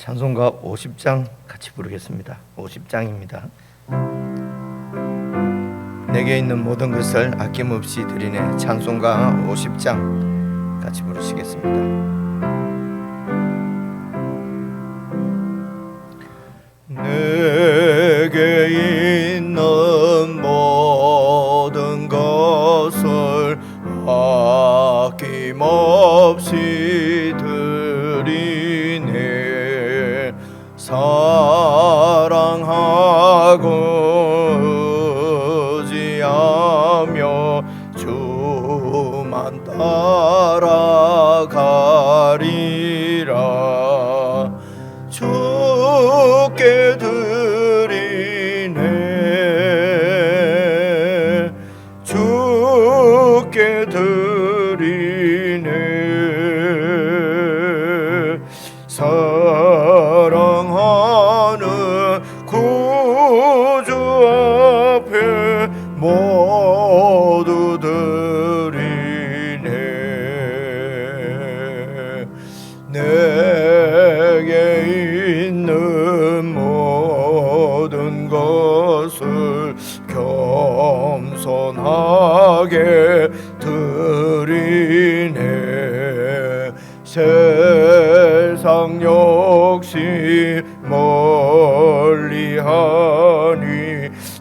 찬송가 50장 같이 부르겠습니다. 50장입니다. 내게 있는 모든 것을 아낌없이 드리네. 찬송가 50장 같이 부르시겠습니다. 내게 있는 모든 것을 아낌없이 드리네. 사랑하고 의지하며 주만 따라가리라. 주께 드리네. 주께 드리네. 사랑하는 구주 앞에 모두 드리네. 내게 있는 모든 것을 겸손하게 드리네. 세상 욕심 멀리하니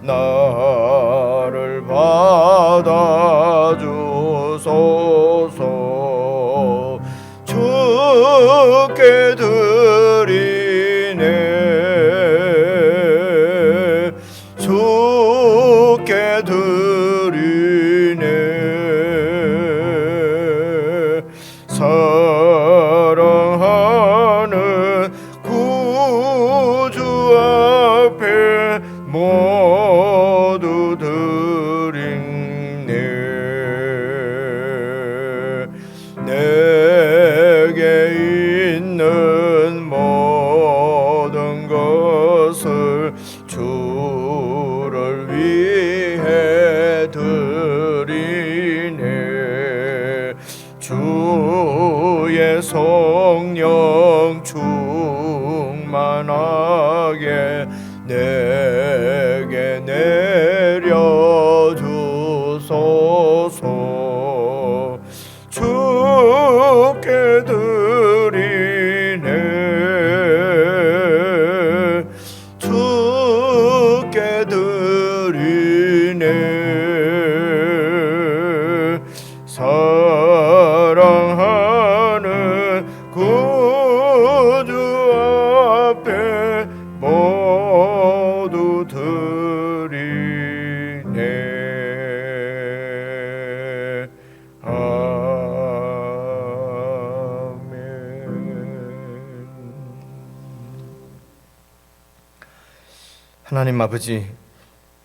나를 받아주소서. 주께 드리네. 주께 드리네. 사랑하는 구주 앞에 모두 드리네. 내게 있는 모든 것을 주를 위해 드리네. 주의 성령 충만하게 내게 내려주소서. 주께 드리네. 주께 드리네. 사랑하는 구주 앞에 모두 드리네. 하나님 아버지,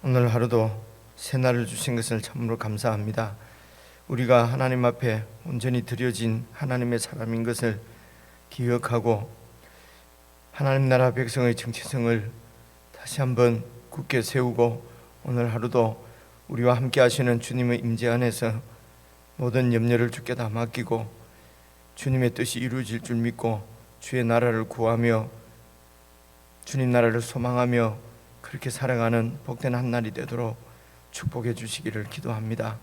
오늘 하루도 새날을 주신 것을 참으로 감사합니다. 우리가 하나님 앞에 온전히 드려진 하나님의 사람인 것을 기억하고 하나님 나라 백성의 정체성을 다시 한번 굳게 세우고 오늘 하루도 우리와 함께 하시는 주님의 임재 안에서 모든 염려를 주께 다 맡기고 주님의 뜻이 이루어질 줄 믿고 주의 나라를 구하며 주님 나라를 소망하며 그렇게 살아가는 복된 한 날이 되도록 축복해 주시기를 기도합니다.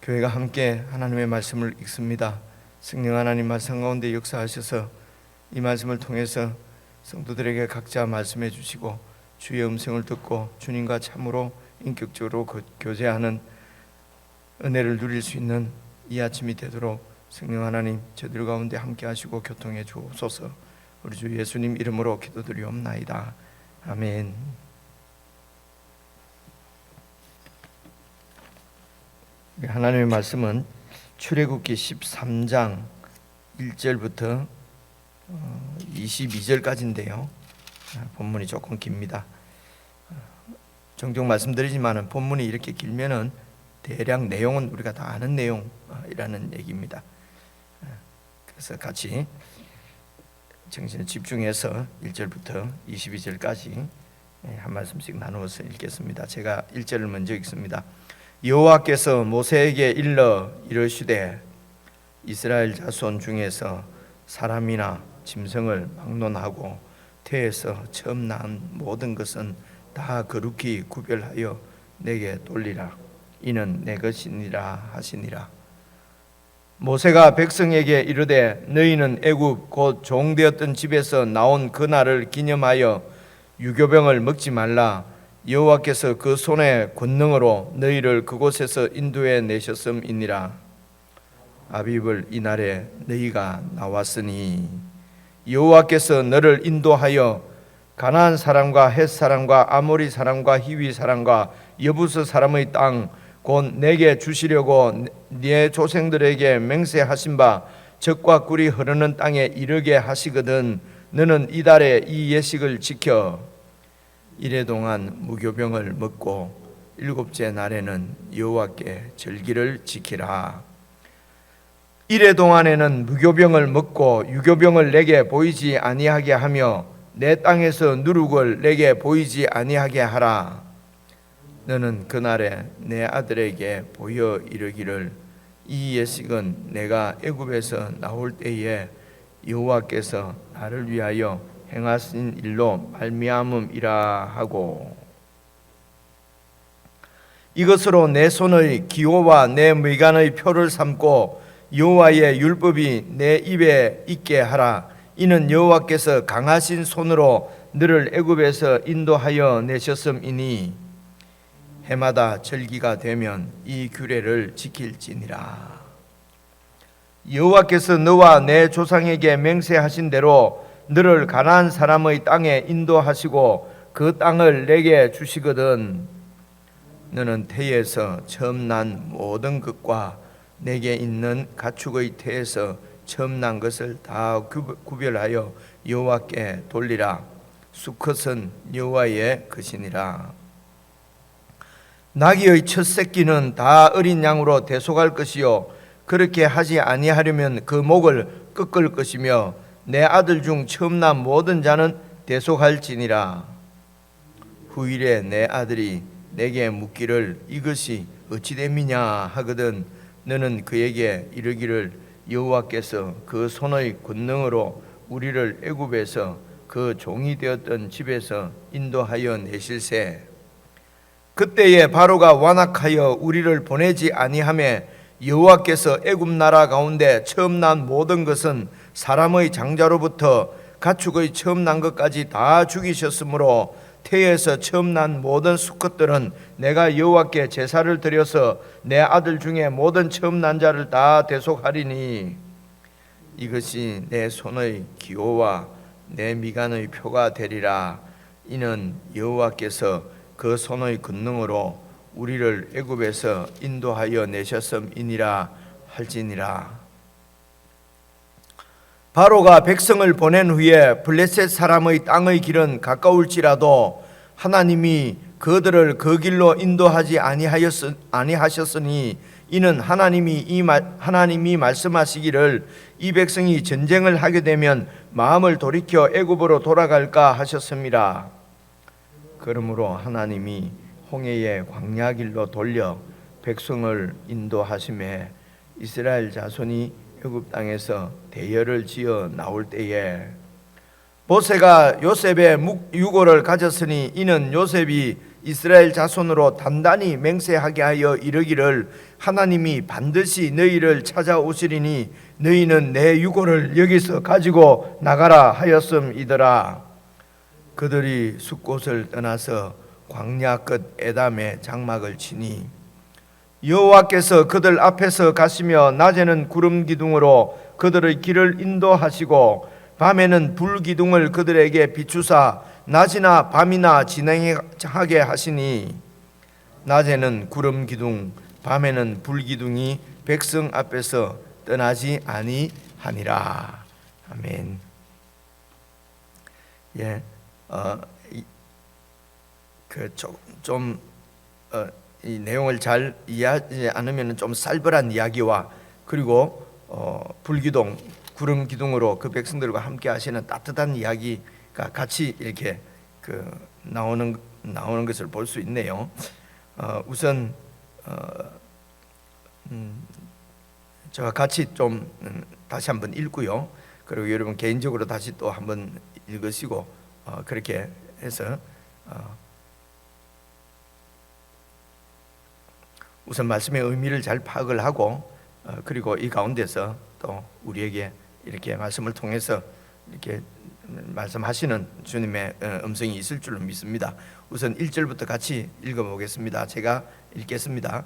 교회가 함께 하나님의 말씀을 읽습니다. 성령 하나님 말씀 가운데 역사하셔서 이 말씀을 통해서 성도들에게 각자 말씀해 주시고 주의 음성을 듣고 주님과 참으로 인격적으로 교제하는 은혜를 누릴 수 있는 이 아침이 되도록 성령 하나님 저들 가운데 함께 하시고 교통해 주옵소서. 우리 주 예수님 이름으로 기도드리옵나이다. 아멘. 하나님의 말씀은 출애굽기 13장 1절부터 22절까지인데요. 본문이 조금 깁니다. 종종 말씀드리지만 본문이 이렇게 길면은 대략 내용은 우리가 다 아는 내용이라는 얘기입니다. 그래서 같이 정신을 집중해서 1절부터 22절까지 한 말씀씩 나누어서 읽겠습니다. 제가 1절을 먼저 읽습니다. 여호와께서 모세에게 일러 이르시되 이스라엘 자손 중에서 사람이나 짐승을 막론하고 태에서 처음 낳은 모든 것은 다 거룩히 구별하여 내게 돌리라. 이는 내 것이니라 하시니라. 모세가 백성에게 이르되 너희는 애굽 곧 종되었던 집에서 나온 그 날을 기념하여 유교병을 먹지 말라. 여호와께서 그 손의 권능으로 너희를 그곳에서 인도해 내셨음이니라. 아비블 이날에 너희가 나왔으니 여호와께서 너를 인도하여 가나안 사람과 헷 사람과 아모리 사람과 히위 사람과 여부스 사람의 땅 곧 내게 주시려고 네 조상들에게 맹세하신 바 젖과 꿀이 흐르는 땅에 이르게 하시거든. 너는 이달에 이 예식을 지켜 이래 동안 무교병을 먹고 일곱째 날에는 여호와께 절기를 지키라. 이래 동안에는 무교병을 먹고 유교병을 내게 보이지 아니하게 하며 내 땅에서 누룩을 내게 보이지 아니하게 하라. 너는 그날에 내 아들에게 보여 이르기를 이 예식은 내가 애굽에서 나올 때에 여호와께서 나를 위하여 행하신 일로 말미암음이라 하고 이것으로 내 손의 기호와 내 미간의 표를 삼고 여호와의 율법이 내 입에 있게 하라. 이는 여호와께서 강하신 손으로 너를 애굽에서 인도하여 내셨음이니 해마다 절기가 되면 이 규례를 지킬지니라. 여호와께서 너와 내 조상에게 맹세하신 대로 너를 가나안 사람의 땅에 인도하시고 그 땅을 내게 주시거든. 너는 태에서 처음 난 모든 것과 내게 있는 가축의 태에서 처음 난 것을 다 구별하여 여호와께 돌리라. 수컷은 여호와의 것이니라. 나귀의 첫 새끼는 다 어린 양으로 대속할 것이요 그렇게 하지 아니하려면 그 목을 꺾을 것이며 내 아들 중 처음 난 모든 자는 대속할지니라. 후일에 내 아들이 내게 묻기를 이것이 어찌 됨이냐 하거든 너는 그에게 이르기를 여호와께서 그 손의 권능으로 우리를 애굽에서 그 종이 되었던 집에서 인도하여 내실세. 그때에 바로가 완악하여 우리를 보내지 아니하매 여호와께서 애굽 나라 가운데 처음 난 모든 것은 사람의 장자로부터 가축의 처음 난 것까지 다 죽이셨으므로 태에서 처음 난 모든 수컷들은 내가 여호와께 제사를 드려서 내 아들 중에 모든 처음 난 자를 다 대속하리니 이것이 내 손의 기호와 내 미간의 표가 되리라. 이는 여호와께서 그 손의 권능으로 우리를 애굽에서 인도하여 내셨음이니라 할지니라. 바로가 백성을 보낸 후에 블레셋 사람의 땅의 길은 가까울지라도 하나님이 그들을 그 길로 인도하지 아니하셨으니 이는 하나님이 말씀하시기를 이 백성이 전쟁을 하게 되면 마음을 돌이켜 애굽으로 돌아갈까 하셨습니다. 그러므로 하나님이 홍해의 광야 길로 돌려 백성을 인도하심에 이스라엘 자손이 애굽 땅에서 대열을 지어 나올 때에 모세가 요셉의 유고를 가졌으니 이는 요셉이 이스라엘 자손으로 단단히 맹세하게 하여 이르기를 하나님이 반드시 너희를 찾아오시리니 너희는 내 유고를 여기서 가지고 나가라 하였음이더라. 그들이 숫곳을 떠나서 광야 끝 에담에 장막을 치니 여호와께서 그들 앞에서 가시며 낮에는 구름 기둥으로 그들의 길을 인도하시고 밤에는 불 기둥을 그들에게 비추사 낮이나 밤이나 진행하게 하시니 낮에는 구름 기둥 밤에는 불 기둥이 백성 앞에서 떠나지 아니하니라. 아멘. 예. 이 내용을 잘 이해하지 않으면 좀 살벌한 이야기와 그리고 불기둥, 구름 기둥으로 그 백성들과 함께 하시는 따뜻한 이야기가 같이 이렇게 나오는 것을 볼 수 있네요. 우선 제가 같이 좀 다시 한번 읽고요. 그리고 여러분 개인적으로 다시 또 한번 읽으시고 그렇게 해서 우선 말씀의 의미를 잘 파악을 하고 그리고 이 가운데서 또 우리에게 이렇게 말씀을 통해서 이렇게 말씀하시는 주님의 음성이 있을 줄로 믿습니다. 우선 1절부터 같이 읽어보겠습니다. 제가 읽겠습니다.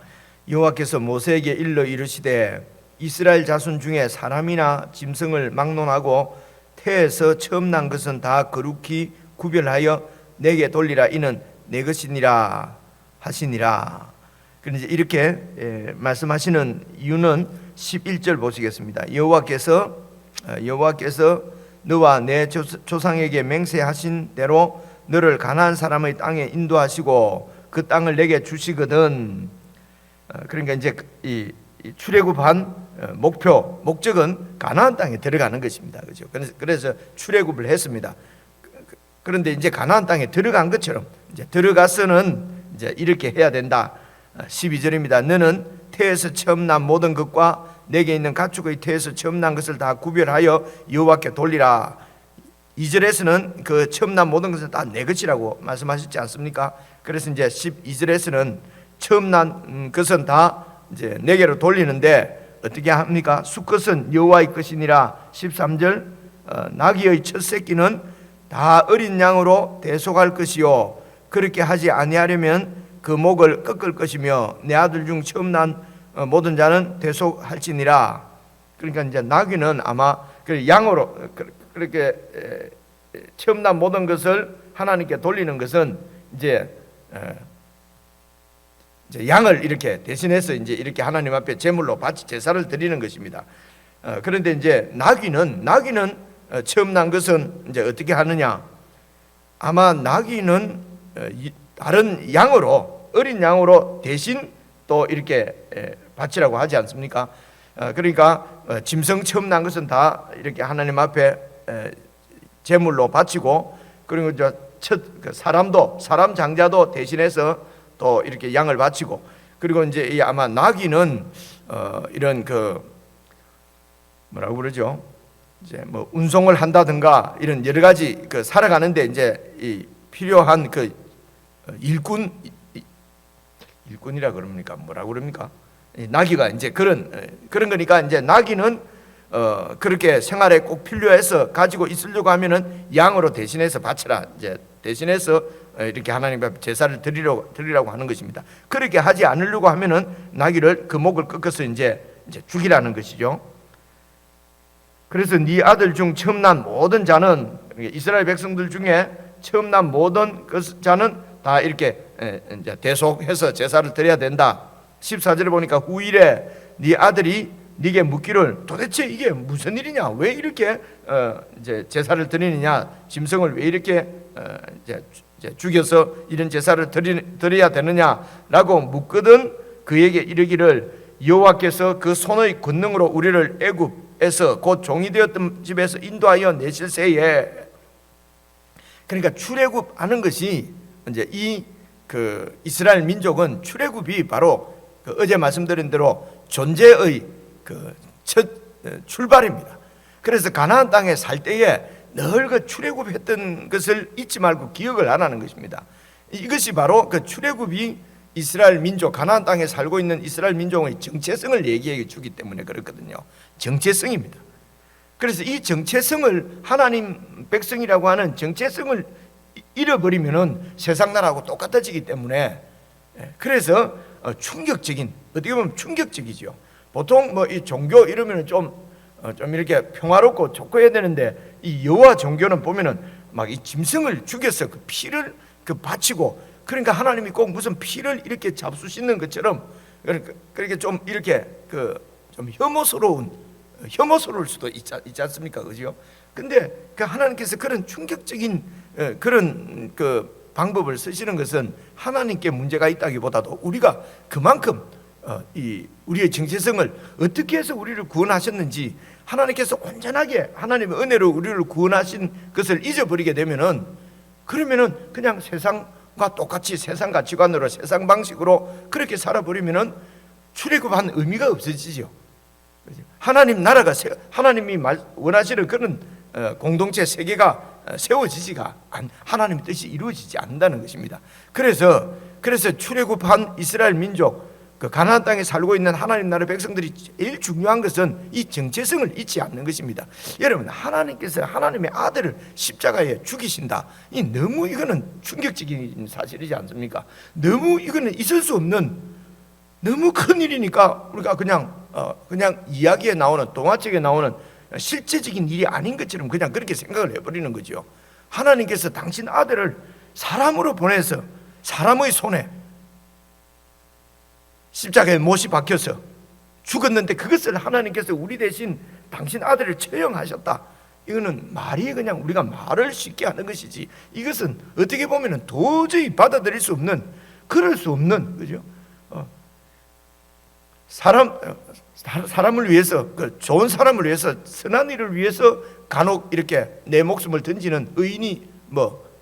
여호와께서 모세에게 일러 이르시되 이스라엘 자손 중에 사람이나 짐승을 막론하고 태에서 처음 난 것은 다 거룩히 구별하여 내게 돌리라. 이는 내 것이니라 하시니라. 그런데 이렇게 말씀하시는 이유는 11절 보시겠습니다. 여호와께서 너와 내 조상에게 맹세하신 대로 너를 가나안 사람의 땅에 인도하시고 그 땅을 내게 주시거든. 그러니까 이제 이 출애굽한 목적은 가나안 땅에 들어가는 것입니다. 그렇죠? 그래서 출애굽을 했습니다. 그런데 이제 가나안 땅에 들어간 것처럼 이제 들어가서는 이제 이렇게 해야 된다. 12절입니다. 너는 태에서 처음 난 모든 것과 내게 있는 가축의 태에서 처음 난 것을 다 구별하여 여호와께 돌리라. 2절에서는 그 처음 난 모든 것을 다 내 것이라고 말씀하셨지 않습니까? 그래서 이제 12절에서는 처음 난 것은 다 이제 내게로 돌리는데 어떻게 합니까? 수컷은 여호와의 것이니라. 13절 나귀의 첫 새끼는 다 어린 양으로 대속할 것이요 그렇게 하지 아니하려면 그 목을 꺾을 것이며 내 아들 중 처음 난 모든 자는 대속할지니라. 그러니까 이제 나귀는 아마 양으로 그렇게 처음 난 모든 것을 하나님께 돌리는 것은 이제 양을 이렇게 대신해서 이제 이렇게 하나님 앞에 제물로 바치 제사를 드리는 것입니다. 그런데 이제 나귀는 처음 난 것은 이제 어떻게 하느냐? 아마 나귀는 다른 양으로 어린 양으로 대신 또 이렇게 바치라고 하지 않습니까? 그러니까 짐승 처음 난 것은 다 이렇게 하나님 앞에 제물로 바치고 그리고 이제 사람 장자도 대신해서 또 이렇게 양을 바치고 그리고 이제 아마 나귀는 이런 그 뭐라고 그러죠? 이제 뭐 운송을 한다든가 이런 여러 가지 그 살아가는데 이제 이 필요한 그 일꾼이라 그럽니까? 뭐라고 그럽니까? 나귀가 이제 그런 거니까 이제 나귀는 그렇게 생활에 꼭 필요해서 가지고 있으려고 하면은 양으로 대신해서 바쳐라. 이제 대신해서 이렇게 하나님 앞에 제사를 드리라고 하는 것입니다. 그렇게 하지 않으려고 하면은 나귀를 그 목을 꺾어서 이제 죽이라는 것이죠. 그래서 네 아들 중 처음 난 모든 자는 이스라엘 백성들 중에 처음 난 모든 자는 다 이렇게 이제 대속해서 제사를 드려야 된다. 14절에 보니까 후일에 네 아들이 네게 묻기를 도대체 이게 무슨 일이냐? 왜 이렇게 이제 제사를 드리느냐? 짐승을 왜 이렇게 이제 죽여서 이런 제사를 드려야 되느냐라고 묻거든 그에게 이르기를 여호와께서 그 손의 권능으로 우리를 애굽에서 곧 종이 되었던 집에서 인도하여 내실새에 그러니까 출애굽하는 것이 이제 이 그 이스라엘 민족은 출애굽이 바로 그 어제 말씀드린 대로 존재의 그 첫 출발입니다. 그래서 가나안 땅에 살 때에 늘 그 출애굽했던 것을 잊지 말고 기억을 하라는 것입니다. 이것이 바로 그 출애굽이 이스라엘 민족 가나안 땅에 살고 있는 이스라엘 민족의 정체성을 얘기해 주기 때문에 그렇거든요. 정체성입니다. 그래서 이 정체성을 하나님 백성이라고 하는 정체성을 잃어버리면은 세상 나라하고 똑같아지기 때문에 그래서 충격적인 어떻게 보면 충격적이죠. 보통 뭐 이 종교 이러면은 좀 이렇게 평화롭고 좋고 해야 되는데 이 여호와 종교는 보면은 막 이 짐승을 죽여서 그 피를 그 바치고 그러니까 하나님이 꼭 무슨 피를 이렇게 잡수시는 것처럼 그렇게 좀 이렇게 그 좀 혐오스러울 수도 있지 않습니까, 그죠? 근데 그 하나님께서 그런 충격적인 그런 그 방법을 쓰시는 것은 하나님께 문제가 있다기보다도 우리가 그만큼 이 우리의 정체성을 어떻게 해서 우리를 구원하셨는지 하나님께서 온전하게 하나님의 은혜로 우리를 구원하신 것을 잊어버리게 되면은 그러면은 그냥 세상과 똑같이 세상 가치관으로 세상 방식으로 그렇게 살아버리면은 출애굽한 의미가 없어지죠. 하나님 나라가 하나님이 원하시는 그런 공동체 세계가 세워지지가 하나님의 뜻이 이루어지지 않는다는 것입니다. 그래서 출애굽한 이스라엘 민족, 그 가나안 땅에 살고 있는 하나님 나라 백성들이 제일 중요한 것은 이 정체성을 잊지 않는 것입니다. 여러분, 하나님께서 하나님의 아들을 십자가에 죽이신다. 너무 이거는 충격적인 사실이지 않습니까? 너무 이거는 있을 수 없는 너무 큰 일이니까 우리가 그냥 이야기에 나오는, 동화책에 나오는 실제적인 일이 아닌 것처럼 그냥 그렇게 생각을 해버리는 거죠. 하나님께서 당신 아들을 사람으로 보내서 사람의 손에 십자가에 못이 박혀서 죽었는데 그것을 하나님께서 우리 대신 당신 아들을 처형하셨다. 이거는 말이 그냥 우리가 말을 쉽게 하는 것이지, 이것은 어떻게 보면 도저히 받아들일 수 없는, 그럴 수 없는, 그죠? 사람을 위해서, 좋은 사람을 위해서, 선한 일을 위해서 간혹 이렇게 내 목숨을 던지는 의인이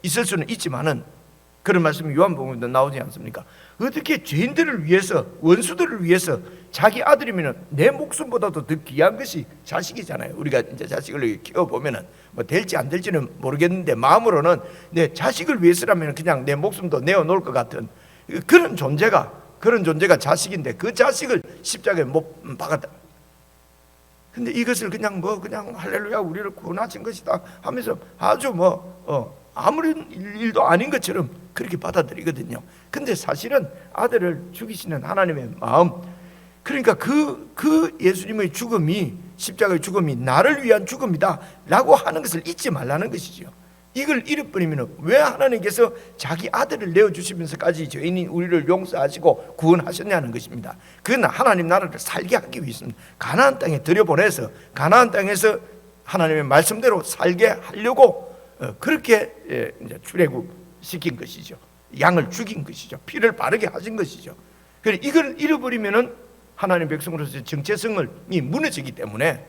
있을 수는 있지만은, 그런 말씀이 요한복음에도 나오지 않습니까? 어떻게 죄인들을 위해서, 원수들을 위해서 자기 아들이면 내 목숨보다도 더 귀한 것이 자식이잖아요. 우리가 이제 자식을 키워보면은 될지 안 될지는 모르겠는데 마음으로는 내 자식을 위해서라면 그냥 내 목숨도 내어놓을 것 같은 그런 존재가 자식인데 그 자식을 십자가에 못 박았다. 근데 이것을 그냥 할렐루야 우리를 구원하신 것이다 하면서 아주 아무런 일도 아닌 것처럼 그렇게 받아들이거든요. 근데 사실은 아들을 죽이시는 하나님의 마음, 그러니까 그 예수님의 죽음이, 십자가의 죽음이 나를 위한 죽음이다 라고 하는 것을 잊지 말라는 것이죠. 이걸 잃어버리면 왜 하나님께서 자기 아들을 내어주시면서까지 죄인인 우리를 용서하시고 구원하셨냐는 것입니다. 그건 하나님 나라를 살게 하기 위해서입니다. 가나안 땅에 들여보내서 가나안 땅에서 하나님의 말씀대로 살게 하려고 그렇게 이제 출애굽시킨 것이죠. 양을 죽인 것이죠. 피를 바르게 하신 것이죠. 그래서 이걸 잃어버리면은 하나님 백성으로서 정체성이 무너지기 때문에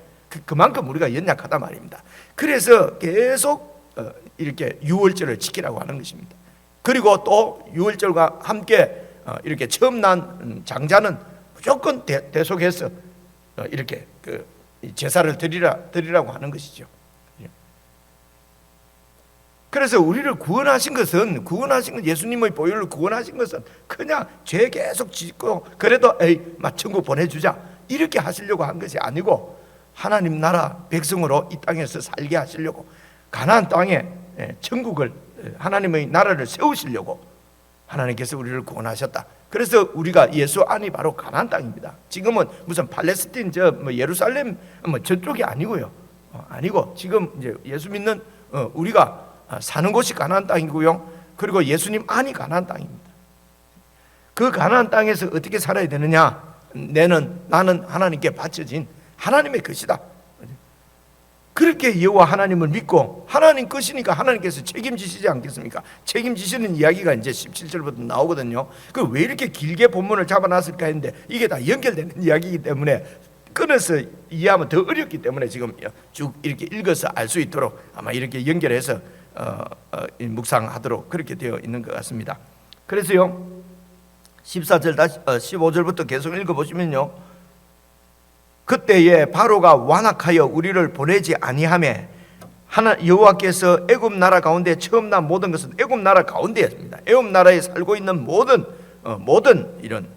그만큼 우리가 연약하다 말입니다. 그래서 계속 이렇게 유월절을 지키라고 하는 것입니다. 그리고 또 유월절과 함께 이렇게 처음 난 장자는 무조건 대속해서 이렇게 제사를 드리라고 하는 것이죠. 그래서 우리를 구원하신 것은 예수님의 보혈로 구원하신 것은 그냥 죄 계속 짓고 그래도 천국 보내주자 이렇게 하시려고 한 것이 아니고, 하나님 나라 백성으로 이 땅에서 살게 하시려고, 가나안 땅에 천국을, 하나님의 나라를 세우시려고 하나님께서 우리를 구원하셨다. 그래서 우리가 예수 안이 바로 가나안 땅입니다. 지금은 무슨 팔레스틴 예루살렘 저쪽이 아니고요. 아니고 지금 이제 예수 믿는 우리가 사는 곳이 가나안 땅이고요. 그리고 예수님 안이 가나안 땅입니다. 그 가나안 땅에서 어떻게 살아야 되느냐? 나는 하나님께 바쳐진 하나님의 것이다. 그렇게 여호와 하나님을 믿고 하나님 것이니까 하나님께서 책임지시지 않겠습니까? 책임지시는 이야기가 이제 17절부터 나오거든요. 왜 이렇게 길게 본문을 잡아놨을까 했는데 이게 다 연결되는 이야기이기 때문에 끊어서 이해하면 더 어렵기 때문에 지금 쭉 이렇게 읽어서 알 수 있도록 아마 이렇게 연결해서 묵상하도록 그렇게 되어 있는 것 같습니다. 그래서요 14절 다시 15절부터 계속 읽어보시면요, 그때에 바로가 완악하여 우리를 보내지 아니하매 여호와께서 애굽 나라 가운데 처음 난 모든 것은 애굽 나라 가운데였습니다. 애굽 나라에 살고 있는 모든 이런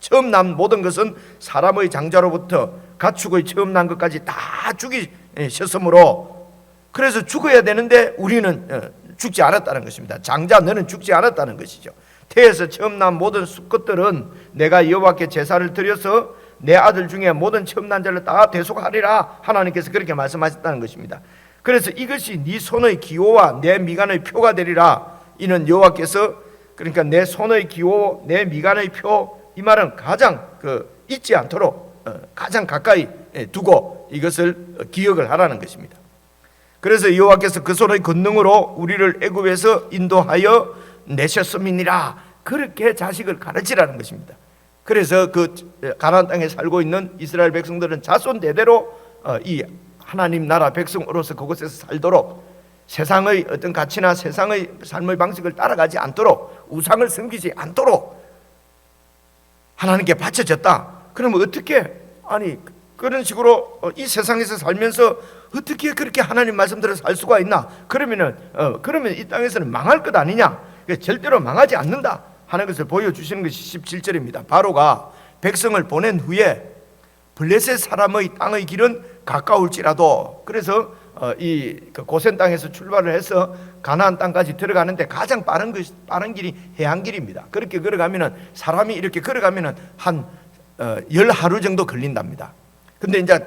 처음 난 모든 것은 사람의 장자로부터 가축의 처음 난 것까지 다 죽이셨으므로, 그래서 죽어야 되는데 우리는 죽지 않았다는 것입니다. 장자 너는 죽지 않았다는 것이죠. 태에서 처음 난 모든 수컷들은 내가 여호와께 제사를 드려서 내 아들 중에 모든 처음 난 자를 다 대속하리라 하나님께서 그렇게 말씀하셨다는 것입니다. 그래서 이것이 네 손의 기호와 내 미간의 표가 되리라. 이는 여호와께서, 그러니까 내 손의 기호 내 미간의 표, 이 말은 가장 잊지 않도록 가장 가까이 두고 이것을 기억을 하라는 것입니다. 그래서 여호와께서 그 손의 권능으로 우리를 애굽에서 인도하여 내셨음이니라. 그렇게 자식을 가르치라는 것입니다. 그래서 가나안 땅에 살고 있는 이스라엘 백성들은 자손 대대로 이 하나님 나라 백성으로서 그곳에서 살도록, 세상의 어떤 가치나 세상의 삶의 방식을 따라가지 않도록, 우상을 섬기지 않도록 하나님께 바쳐졌다. 그러면 어떻게 그런 식으로 이 세상에서 살면서 어떻게 그렇게 하나님 말씀대로 살 수가 있나? 그러면 이 땅에서는 망할 것 아니냐? 절대로 망하지 않는다 하는 것을 보여주시는 것이 17절입니다. 바로가 백성을 보낸 후에 블레셋 사람의 땅의 길은 가까울지라도, 그래서 이 고센 땅에서 출발을 해서 가나안 땅까지 들어가는데 가장 빠른 길이 해안길입니다. 그렇게 걸어가면은 사람이 이렇게 걸어가면은 한 10하루 정도 걸린답니다. 근데 이제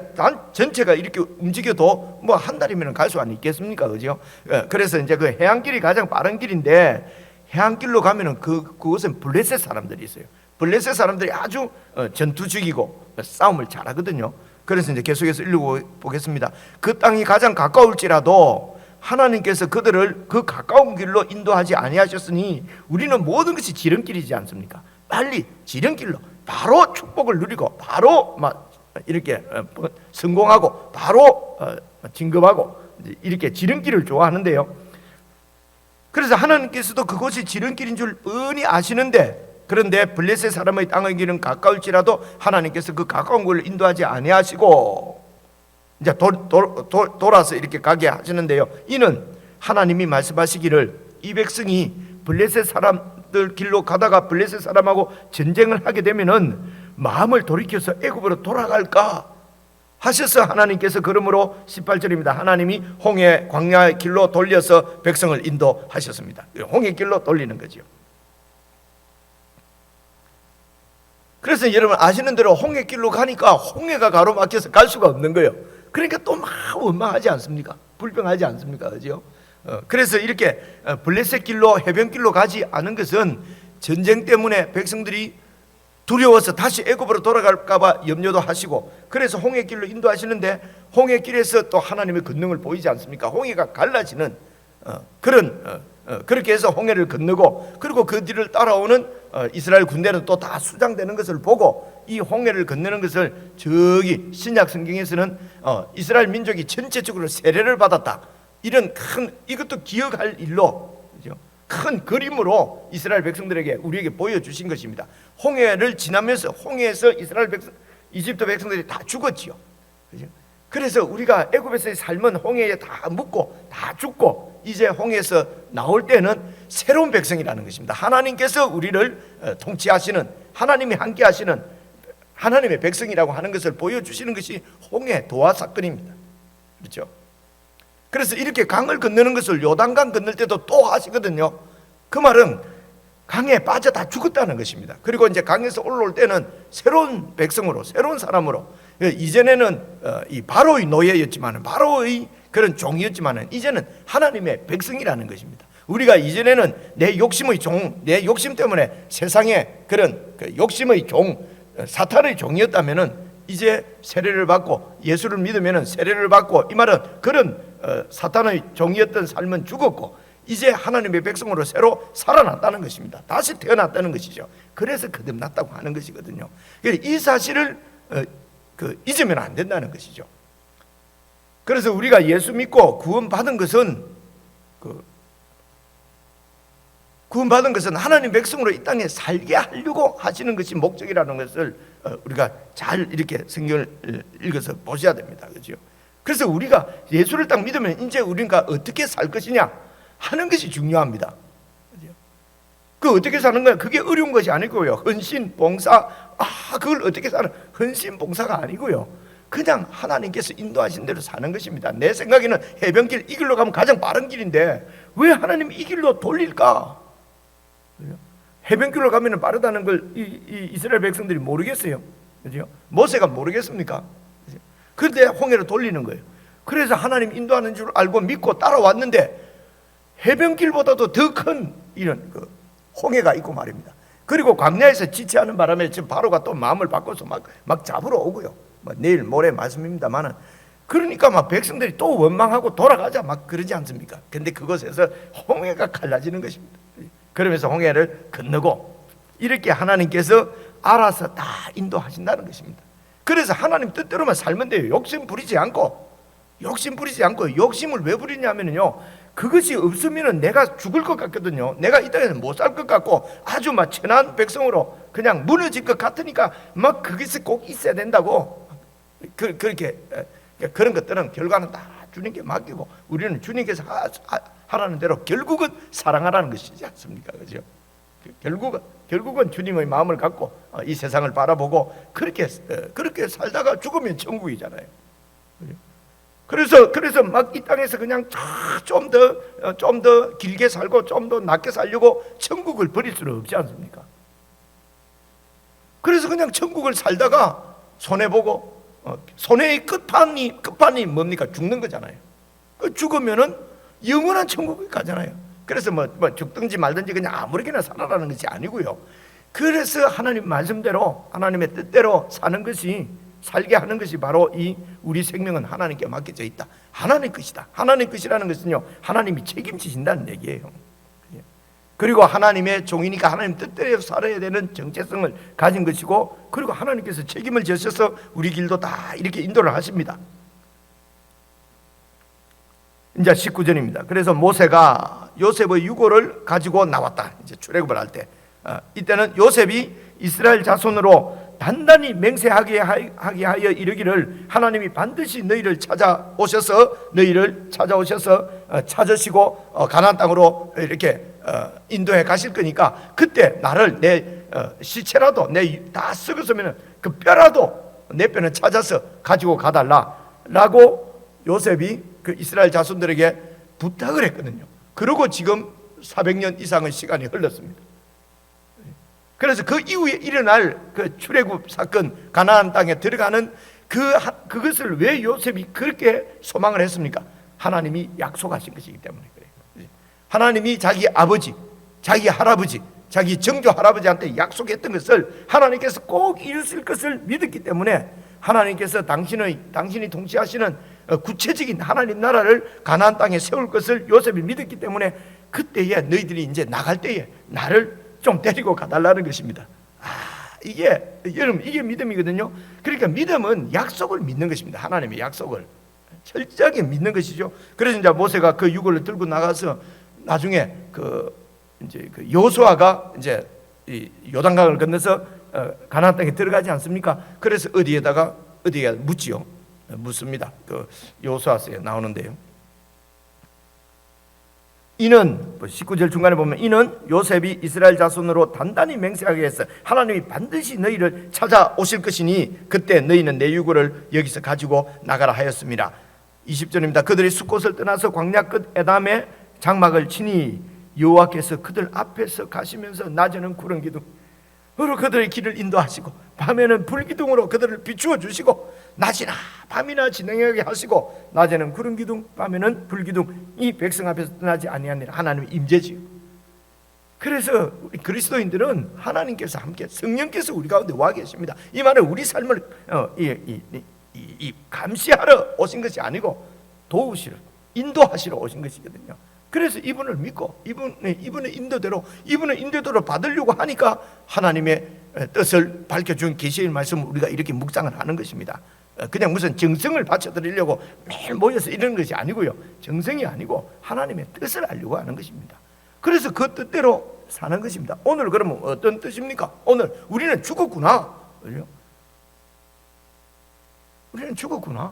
전체가 이렇게 움직여도 뭐 한 달이면 갈 수 있겠습니까? 그죠? 그래서 이제 그 해안길이 가장 빠른 길인데, 해안길로 가면은 그곳은 블레셋 사람들이 있어요. 블레셋 사람들이 아주 전투적이고 싸움을 잘하거든요. 그래서 이제 계속해서 읽어보겠습니다. 그 땅이 가장 가까울지라도 하나님께서 그들을 그 가까운 길로 인도하지 아니하셨으니 우리는 모든 것이 지름길이지 않습니까? 빨리 지름길로 바로 축복을 누리고 바로 막 이렇게 성공하고 바로 진급하고 이렇게 지름길을 좋아하는데요. 그래서 하나님께서도 그곳이 지름길인 줄 뻔히 아시는데, 그런데 블레셋 사람의 땅의 길은 가까울지라도 하나님께서 그 가까운 곳을 인도하지 아니하시고 이제 돌아서 이렇게 가게 하시는데요. 이는 하나님이 말씀하시기를 이 백성이 블레셋 사람들 길로 가다가 블레셋 사람하고 전쟁을 하게 되면은 마음을 돌이켜서 애굽으로 돌아갈까 하셔서 하나님께서 그러므로 18절입니다. 하나님이 홍해 광야의 길로 돌려서 백성을 인도하셨습니다. 홍해 길로 돌리는 거죠. 그래서 여러분 아시는 대로 홍해 길로 가니까 홍해가 가로막혀서 갈 수가 없는 거예요. 그러니까 또 막 원망하지 않습니까? 불평하지 않습니까? 그죠? 그래서 이렇게 블레셋 길로 해변길로 가지 않은 것은 전쟁 때문에 백성들이 두려워서 다시 애굽으로 돌아갈까 봐 염려도 하시고, 그래서 홍해길로 인도하시는데 홍해길에서 또 하나님의 권능을 보이지 않습니까? 홍해가 갈라지는 그렇게 해서 홍해를 건너고, 그리고 그 뒤를 따라오는 이스라엘 군대는 또 다 수장되는 것을 보고 이 홍해를 건너는 것을 저기 신약 성경에서는 이스라엘 민족이 전체적으로 세례를 받았다, 이런 이것도 기억할 일로, 그죠? 큰 그림으로 이스라엘 백성들에게 우리에게 보여주신 것입니다. 홍해를 지나면서 홍해에서 이집트 백성들이 다 죽었지요. 그죠? 그래서 우리가 애굽에서의 삶은 홍해에 다 묻고 다 죽고 이제 홍해에서 나올 때는 새로운 백성이라는 것입니다. 하나님께서 우리를 통치하시는, 하나님이 함께 하시는 하나님의 백성이라고 하는 것을 보여주시는 것이 홍해 도하 사건입니다. 그렇죠? 그래서 이렇게 강을 건너는 것을 요단강 건널 때도 또 하시거든요. 그 말은 강에 빠져 다 죽었다는 것입니다. 그리고 이제 강에서 올라올 때는 새로운 백성으로, 새로운 사람으로, 이전에는 이 바로의 노예였지만, 바로의 그런 종이었지만 이제는 하나님의 백성이라는 것입니다. 우리가 이전에는 내 욕심의 종, 내 욕심 때문에 세상의 그런 욕심의 종, 사탄의 종이었다면은 이제 세례를 받고 예수를 믿으면은 세례를 받고, 이 말은 그런 사탄의 종이었던 삶은 죽었고 이제 하나님의 백성으로 새로 살아났다는 것입니다. 다시 태어났다는 것이죠. 그래서 거듭났다고 하는 것이거든요. 이 사실을 잊으면 안 된다는 것이죠. 그래서 우리가 예수 믿고 구원받은 것은 하나님 백성으로 이 땅에 살게 하려고 하시는 것이 목적이라는 것을 우리가 잘 이렇게 성경을 읽어서 보셔야 됩니다. 그렇죠? 그래서 우리가 예수를 딱 믿으면 이제 우리가 어떻게 살 것이냐 하는 것이 중요합니다. 그 어떻게 사는 거야? 그게 어려운 것이 아니고요. 헌신, 봉사, 그걸 어떻게 사는? 헌신, 봉사가 아니고요. 그냥 하나님께서 인도하신 대로 사는 것입니다. 내 생각에는 해변길 이 길로 가면 가장 빠른 길인데 왜 하나님이 이 길로 돌릴까? 해변길로 가면 빠르다는 걸 이 이스라엘 백성들이 모르겠어요. 그죠? 모세가 모르겠습니까? 그런데 홍해를 돌리는 거예요. 그래서 하나님 인도하는 줄 알고 믿고 따라왔는데 해변길보다도 더 큰 이런 홍해가 있고 말입니다. 그리고 광야에서 지체하는 바람에 지금 바로가 또 마음을 바꿔서 막 잡으러 오고요. 내일 모레 말씀입니다만은, 그러니까 막 백성들이 또 원망하고 돌아가자 막 그러지 않습니까? 근데 그곳에서 홍해가 갈라지는 것입니다. 그러면서 홍해를 건너고 이렇게 하나님께서 알아서 다 인도하신다는 것입니다. 그래서 하나님 뜻대로만 살면 돼요. 욕심 부리지 않고, 욕심을 왜 부리냐면요, 그것이 없으면 내가 죽을 것 같거든요. 내가 이 땅에서 못 살 것 같고 아주 막 천한 백성으로 그냥 무너질 것 같으니까 막 그것이 꼭 있어야 된다고 그렇게 그런 것들은 결과는 다 주님께 맡기고 우리는 주님께서 하라는 대로 결국은 사랑하라는 것이지 않습니까? 그죠? 결국은 주님의 마음을 갖고 이 세상을 바라보고 그렇게 살다가 죽으면 천국이잖아요. 그래서 막 이 땅에서 그냥 좀 더 길게 살고 좀 더 낮게 살려고 천국을 버릴 수는 없지 않습니까? 그래서 그냥 천국을 살다가 손해보고 손해의 끝판이 뭡니까? 죽는 거잖아요. 죽으면은 영원한 천국에 가잖아요. 그래서 뭐 죽든지 말든지 그냥 아무렇게나 살아라는 것이 아니고요. 그래서 하나님 말씀대로 하나님의 뜻대로 살게 하는 것이 바로 이 우리 생명은 하나님께 맡겨져 있다. 하나님 것이다. 하나님 것이라는 것은요, 하나님이 책임지신다는 얘기예요. 그리고 하나님의 종이니까 하나님 뜻대로 살아야 되는 정체성을 가진 것이고, 그리고 하나님께서 책임을 지셔서 우리 길도 다 이렇게 인도를 하십니다. 이제 19절입니다. 그래서 모세가 요셉의 유고를 가지고 나왔다. 이제 출애굽을 할 때, 이때는 요셉이 이스라엘 자손으로 단단히 맹세하게 하여 이르기를 하나님이 반드시 너희를 찾아오셔서 찾으시고 가나안 땅으로 이렇게 인도해 가실 거니까 그때 나를 내 시체라도 내 다 썩었으면 그 뼈라도 내 뼈는 찾아서 가지고 가달라라고 요셉이 그 이스라엘 자손들에게 부탁을 했거든요. 그리고 지금 400년 이상의 시간이 흘렀습니다. 그래서 그 이후에 일어날 그 출애굽 사건, 가나안 땅에 들어가는 그것을 왜 요셉이 그렇게 소망을 했습니까? 하나님이 약속하신 것이기 때문에 그래요. 하나님이 자기 아버지, 자기 할아버지, 자기 정조 할아버지한테 약속했던 것을 하나님께서 꼭 이루실 것을 믿었기 때문에 하나님께서 당신이 통치하시는 구체적인 하나님 나라를 가나안 땅에 세울 것을 요셉이 믿었기 때문에 그때에 너희들이 이제 나갈 때에 나를 좀 데리고 가달라는 것입니다. 여러분, 이게 믿음이거든요. 그러니까 믿음은 약속을 믿는 것입니다. 하나님의 약속을 철저하게 믿는 것이죠. 그래서 이제 모세가 그 유골을 들고 나가서 나중에 이제 여호수아가 이제 이 요단강을 건너서 가나안 땅에 들어가지 않습니까? 그래서 어디에다가 묻지요. 묻습니다. 그 여호수아서에 나오는데요. 이는 19절 중간에 보면 이는 요셉이 이스라엘 자손으로 단단히 맹세하게 했어. 하나님이 반드시 너희를 찾아오실 것이니 그때 너희는 내 유고를 여기서 가지고 나가라 하였습니다. 20절입니다. 그들이 숫곳을 떠나서 광야 끝 에담에 장막을 치니 여호와께서 그들 앞에서 가시면서 낮에는 구름 기둥으로 그들의 길을 인도하시고 밤에는 불기둥으로 그들을 비추어 주시고 낮이나 밤이나 진행하게 하시고 낮에는 구름 기둥 밤에는 불기둥 이 백성 앞에서 떠나지 아니하니라. 하나님의 임재지요. 그래서 우리 그리스도인들은 하나님께서 함께 성령께서 우리 가운데 와 계십니다. 이 말은 우리 삶을 감시하러 오신 것이 아니고 도우시러 인도하시러 오신 것이거든요. 그래서 이분을 믿고 이분의 인도대로 받으려고 하니까 하나님의 뜻을 밝혀준 계시의 말씀을 우리가 이렇게 묵상을 하는 것입니다. 그냥 무슨 정성을 바쳐드리려고 매일 모여서 이러는 것이 아니고요. 정성이 아니고 하나님의 뜻을 알려고 하는 것입니다. 그래서 그 뜻대로 사는 것입니다. 오늘 그러면 어떤 뜻입니까? 오늘 우리는 죽었구나. 우리는 죽었구나.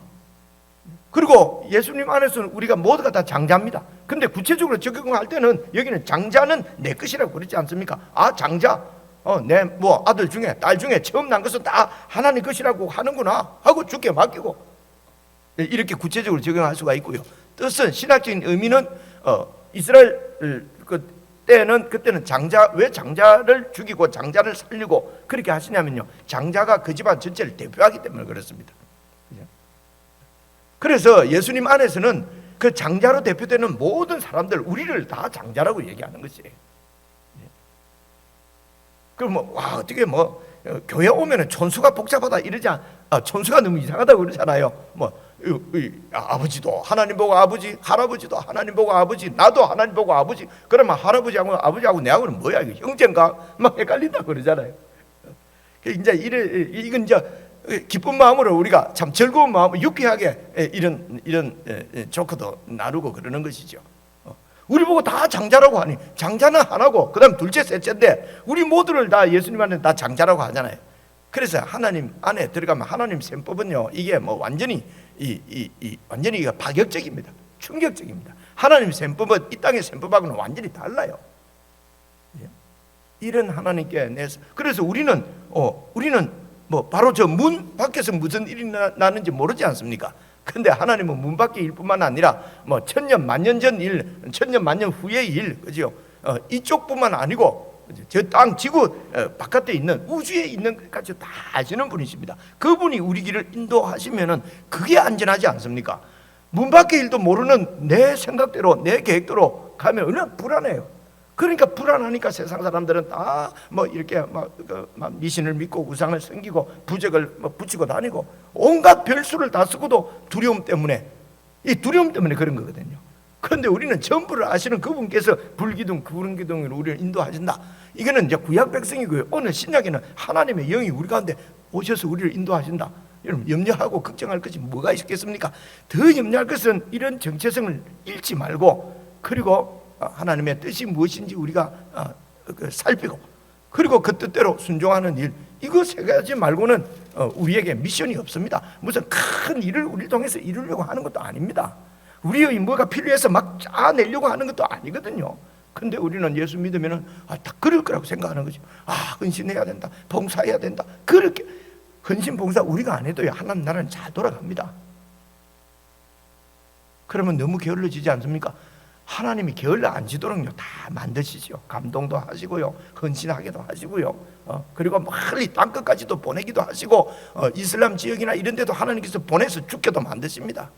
그리고 예수님 안에서는 우리가 모두가 다 장자입니다. 근데 구체적으로 적용할 때는 여기는 장자는 내 것이라고 그러지 않습니까? 장자, 내 아들 중에 딸 중에 처음 난 것은 다 하나님 것이라고 하는구나 하고 주께 맡기고 이렇게 구체적으로 적용할 수가 있고요. 뜻은 신학적인 의미는 이스라엘 그때는 왜 장자를 죽이고 장자를 살리고 그렇게 하시냐면요, 장자가 그 집안 전체를 대표하기 때문에 그렇습니다. 그래서 예수님 안에서는 그 장자로 대표되는 모든 사람들, 우리를 다 장자라고 얘기하는 것이에요. 그럼 어떻게 교회 오면은 촌수가 복잡하다 이러지 촌수가 너무 이상하다고 그러잖아요. 아버지도 하나님 보고 아버지, 할아버지도 하나님 보고 아버지, 나도 하나님 보고 아버지. 그러면 할아버지하고 아버지하고 내하고는 뭐야? 이거 형제인가? 막 헷갈린다고 그러잖아요. 이제 이건 이제 기쁜 마음으로 우리가 참 즐거운 마음, 유쾌하게 이런 조커도 나누고 그러는 것이죠. 우리 보고 다 장자라고 하니 장자는 하나고 그다음 둘째 셋째인데 우리 모두를 다 예수님 안에 다 장자라고 하잖아요. 그래서 하나님 안에 들어가면 하나님 셈법은요, 이게 뭐 완전히 완전히 이게 파격적입니다. 충격적입니다. 하나님 셈법은 이 땅의 셈법하고는 완전히 달라요. 이런 하나님께 내서, 그래서 우리는 뭐 바로 저 문 밖에서 무슨 일이 나는지 모르지 않습니까? 근데 하나님은 문 밖의 일뿐만 아니라 뭐 천년 만년 전 일, 천년 만년 후의 일, 그죠? 이쪽뿐만 아니고 저 땅 지구 바깥에 있는 우주에 있는 것까지 다 아시는 분이십니다. 그분이 우리 길을 인도하시면은 그게 안전하지 않습니까? 문 밖의 일도 모르는 내 생각대로 내 계획대로 가면 얼마나 불안해요. 그러니까 불안하니까 세상 사람들은 다 뭐 이렇게 막 미신을 믿고 우상을 섬기고 부적을 붙이고 다니고 온갖 별수를 다 쓰고도 두려움 때문에, 이 두려움 때문에 그런 거거든요. 그런데 우리는 전부를 아시는 그분께서 불기둥 구름기둥으로 우리를 인도하신다. 이거는 이제 구약 백성이고요. 오늘 신약에는 하나님의 영이 우리 가운데 오셔서 우리를 인도하신다. 여러분 염려하고 걱정할 것이 뭐가 있겠습니까? 더 염려할 것은 이런 정체성을 잃지 말고, 그리고 하나님의 뜻이 무엇인지 우리가 살피고, 그리고 그 뜻대로 순종하는 일, 이거 세 가지 말고는 우리에게 미션이 없습니다. 무슨 큰 일을 우리 통해서 이루려고 하는 것도 아닙니다. 우리의 뭐가 필요해서 막 짜내려고 하는 것도 아니거든요. 근데 우리는 예수 믿으면 다 그럴 거라고 생각하는 거죠. 헌신해야 된다, 봉사해야 된다. 그렇게 헌신 봉사 우리가 안 해도요, 하나님 나라는 잘 돌아갑니다. 그러면 너무 게을러지지 않습니까? 하나님이 게을러 안 지도록요 다 만드시죠. 감동도 하시고요, 헌신하게도 하시고요, 그리고 멀리 땅끝까지도 보내기도 하시고, 이슬람 지역이나 이런 데도 하나님께서 보내서 죽게도 만드십니다.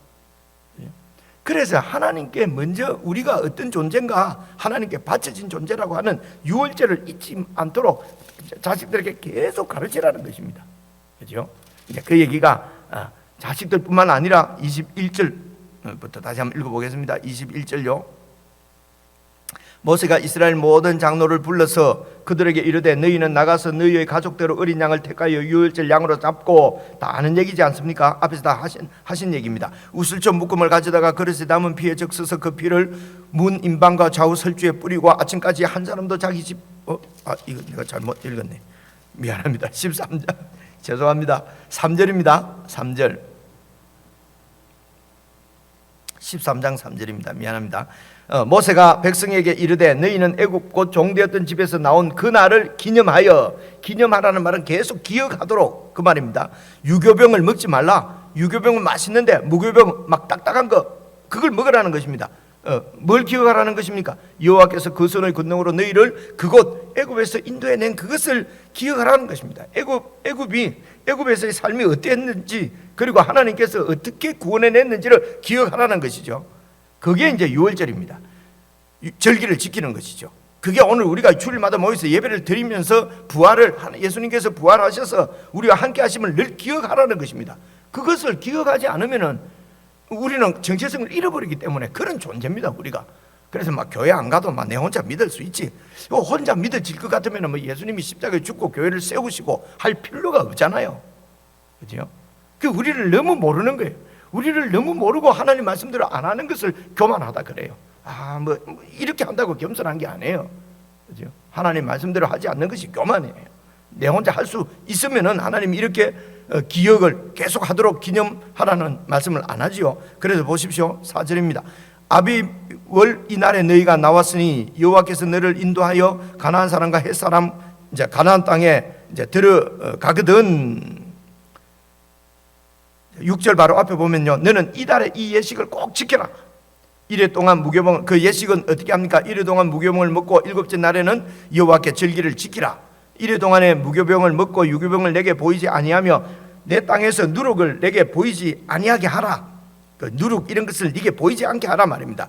그래서 하나님께 먼저 우리가 어떤 존재인가, 하나님께 바쳐진 존재라고 하는 유월절을 잊지 않도록 자식들에게 계속 가르치라는 것입니다. 그렇죠? 이제 그 얘기가 자식들뿐만 아니라 21절부터 다시 한번 읽어보겠습니다. 21절요. 모세가 이스라엘 모든 장로를 불러서 그들에게 이르되 너희는 나가서 너희의 가족대로 어린 양을 택하여 유월절 양으로 잡고, 다 아는 얘기지 않습니까? 앞에서 다 하신 얘기입니다. 우슬초 묶음을 가져다가 그릇에 담은 피에 적셔서 그 피를 문 임방과 좌우 설주에 뿌리고 아침까지 한 사람도 자기 집 이거 내가 잘못 읽었네, 미안합니다. 13절 죄송합니다. 3절입니다. 3절 13장 3절입니다. 미안합니다. 모세가 백성에게 이르되 너희는 애굽 곧 종되었던 집에서 나온 그 날을 기념하여, 기념하라는 말은 계속 기억하도록 그 말입니다. 유교병을 먹지 말라. 유교병은 맛있는데 무교병 막 딱딱한 거, 그걸 먹으라는 것입니다. 뭘 기억하라는 것입니까? 여호와께서 그 손의 권능으로 너희를 그곳 애굽에서 인도해낸 그것을 기억하라는 것입니다. 애굽에서의 삶이 어땠는지, 그리고 하나님께서 어떻게 구원해냈는지를 기억하라는 것이죠. 그게 이제 유월절입니다. 절기를 지키는 것이죠. 그게 오늘 우리가 주일마다 모여서 예배를 드리면서 예수님께서 부활하셔서 우리와 함께 하심을 늘 기억하라는 것입니다. 그것을 기억하지 않으면은 우리는 정체성을 잃어버리기 때문에 그런 존재입니다, 우리가. 그래서 막 교회 안 가도 막 내 혼자 믿을 수 있지. 혼자 믿어질 것 같으면 뭐 예수님이 십자가에 죽고 교회를 세우시고 할 필요가 없잖아요. 그죠? 그 우리를 너무 모르는 거예요. 우리를 너무 모르고 하나님 말씀대로 안 하는 것을 교만하다 그래요. 뭐 이렇게 한다고 겸손한 게 아니에요. 그죠? 하나님 말씀대로 하지 않는 것이 교만이에요. 내 혼자 할 수 있으면은 하나님이 이렇게 기억을 계속 하도록 기념하라는 말씀을 안 하지요. 그래서 보십시오. 4절입니다. 아비월 이날에 너희가 나왔으니 여호와께서 너를 인도하여 가나안 사람과 헷 사람 이제 가나안 땅에 이제 들어가거든. 6절 바로 앞에 보면요, 너는 이달에 이 예식을 꼭 지켜라. 이래 동안 무교병, 그 예식은 어떻게 합니까? 이래 동안 무교병을 먹고 일곱째 날에는 여호와께 절기를 지키라. 이래 동안에 무교병을 먹고 유교병을 내게 보이지 아니하며 내 땅에서 누룩을 내게 보이지 아니하게 하라. 그 누룩 이런 것을 네게 보이지 않게 하라 말입니다.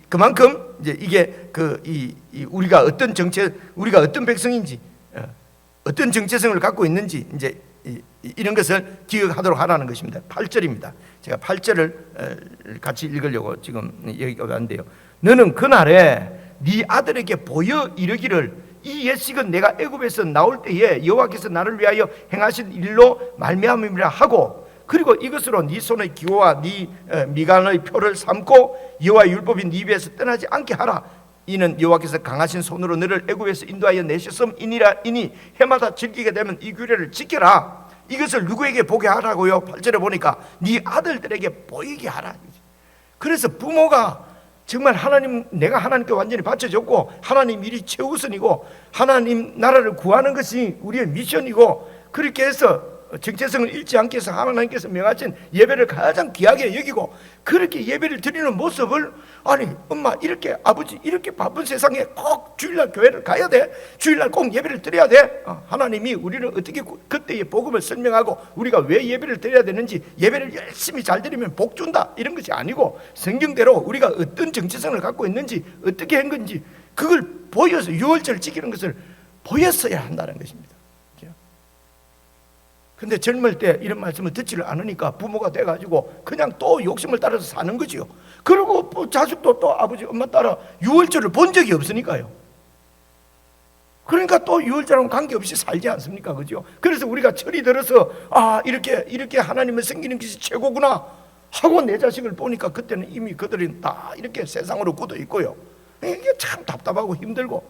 그만큼 이제 이게 우리가 어떤 백성인지, 어떤 정체성을 갖고 있는지 이제 이런 것을 기억하도록 하라는 것입니다. 8절입니다. 제가 8절을 같이 읽으려고 지금 여기 왔는데요. 너는 그날에 네 아들에게 보여 이르기를 이 옛식은 내가 애굽에서 나올 때에 여호와께서 나를 위하여 행하신 일로 말미암음이라 하고, 그리고 이것으로 네 손의 기호와 네 미간의 표를 삼고 여호와의 율법이 네 입에서 떠나지 않게 하라. 이는 여호와께서 강하신 손으로 너를 애굽에서 인도하여 내셨음이니라. 이니 해마다 즐기게 되면 이 규례를 지켜라. 이것을 누구에게 보게 하라고요? 8절에 보니까 네 아들들에게 보이게 하라. 그래서 부모가 정말 하나님, 내가 하나님께 완전히 바쳐졌고 하나님 일이 최우선이고 하나님 나라를 구하는 것이 우리의 미션이고, 그렇게 해서 정체성을 잃지 않게 해서 하나님께서 명하신 예배를 가장 귀하게 여기고, 그렇게 예배를 드리는 모습을, 아니 엄마 이렇게, 아버지 이렇게 바쁜 세상에 꼭 주일날 교회를 가야 돼, 주일날 꼭 예배를 드려야 돼. 하나님이 우리를 어떻게 그때의 복음을 설명하고 우리가 왜 예배를 드려야 되는지, 예배를 열심히 잘 드리면 복 준다 이런 것이 아니고, 성경대로 우리가 어떤 정체성을 갖고 있는지, 어떻게 한 건지 그걸 보여서 유월절 지키는 것을 보였어야 한다는 것입니다. 근데 젊을 때 이런 말씀을 듣지를 않으니까 부모가 돼가지고 그냥 또 욕심을 따라서 사는 거지요. 그리고 뭐 자식도 또 아버지 엄마 따라 유월절을 본 적이 없으니까요. 그러니까 또 유월절하고 관계없이 살지 않습니까? 그죠? 그래서 우리가 철이 들어서 이렇게 하나님을 섬기는 것이 최고구나 하고 내 자식을 보니까 그때는 이미 그들은 다 이렇게 세상으로 굳어 있고요. 이게 참 답답하고 힘들고.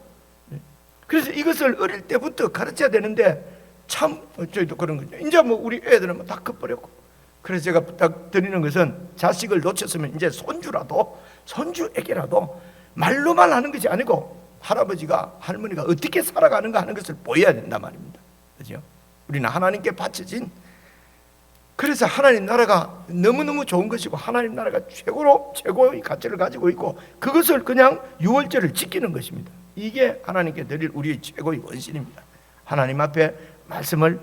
그래서 이것을 어릴 때부터 가르쳐야 되는데, 참 저희도 그런 거죠. 이제 뭐 우리 애들은 뭐 다 커버렸고. 그래서 제가 부탁드리는 것은, 자식을 놓쳤으면 이제 손주에게라도 말로만 하는 것이 아니고 할아버지가 할머니가 어떻게 살아가는가 하는 것을 보여야 된단 말입니다. 그죠? 우리는 하나님께 바쳐진, 그래서 하나님 나라가 너무너무 좋은 것이고 하나님 나라가 최고의 가치를 가지고 있고, 그것을 그냥 유월절을 지키는 것입니다. 이게 하나님께 드릴 우리의 최고의 원신입니다. 하나님 앞에 말씀을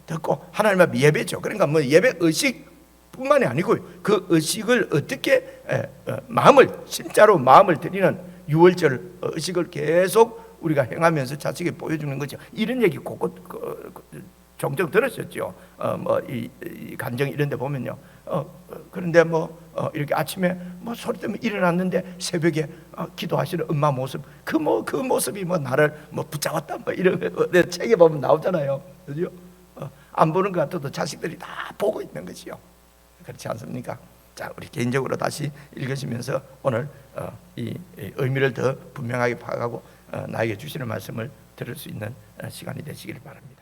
듣고 하나님 앞에 예배죠. 그러니까 뭐 예배 의식뿐만이 아니고 그 의식을 어떻게 진짜로 마음을 드리는 유월절 의식을 계속 우리가 행하면서 자식에게 보여주는 거죠. 이런 얘기 곳곳 종종 들으셨죠. 이 간정 이런 데 보면요. 그런데 이렇게 아침에 소리 때문에 일어났는데 새벽에 기도하시는 엄마 모습, 그 모습이 나를 붙잡았다 이런 내 책에 보면 나오잖아요. 그죠? 안 보는 것 같아도 자식들이 다 보고 있는 것이요. 그렇지 않습니까? 자, 우리 개인적으로 다시 읽으시면서 오늘 이 의미를 더 분명하게 파악하고 나에게 주시는 말씀을 들을 수 있는 시간이 되시길 바랍니다.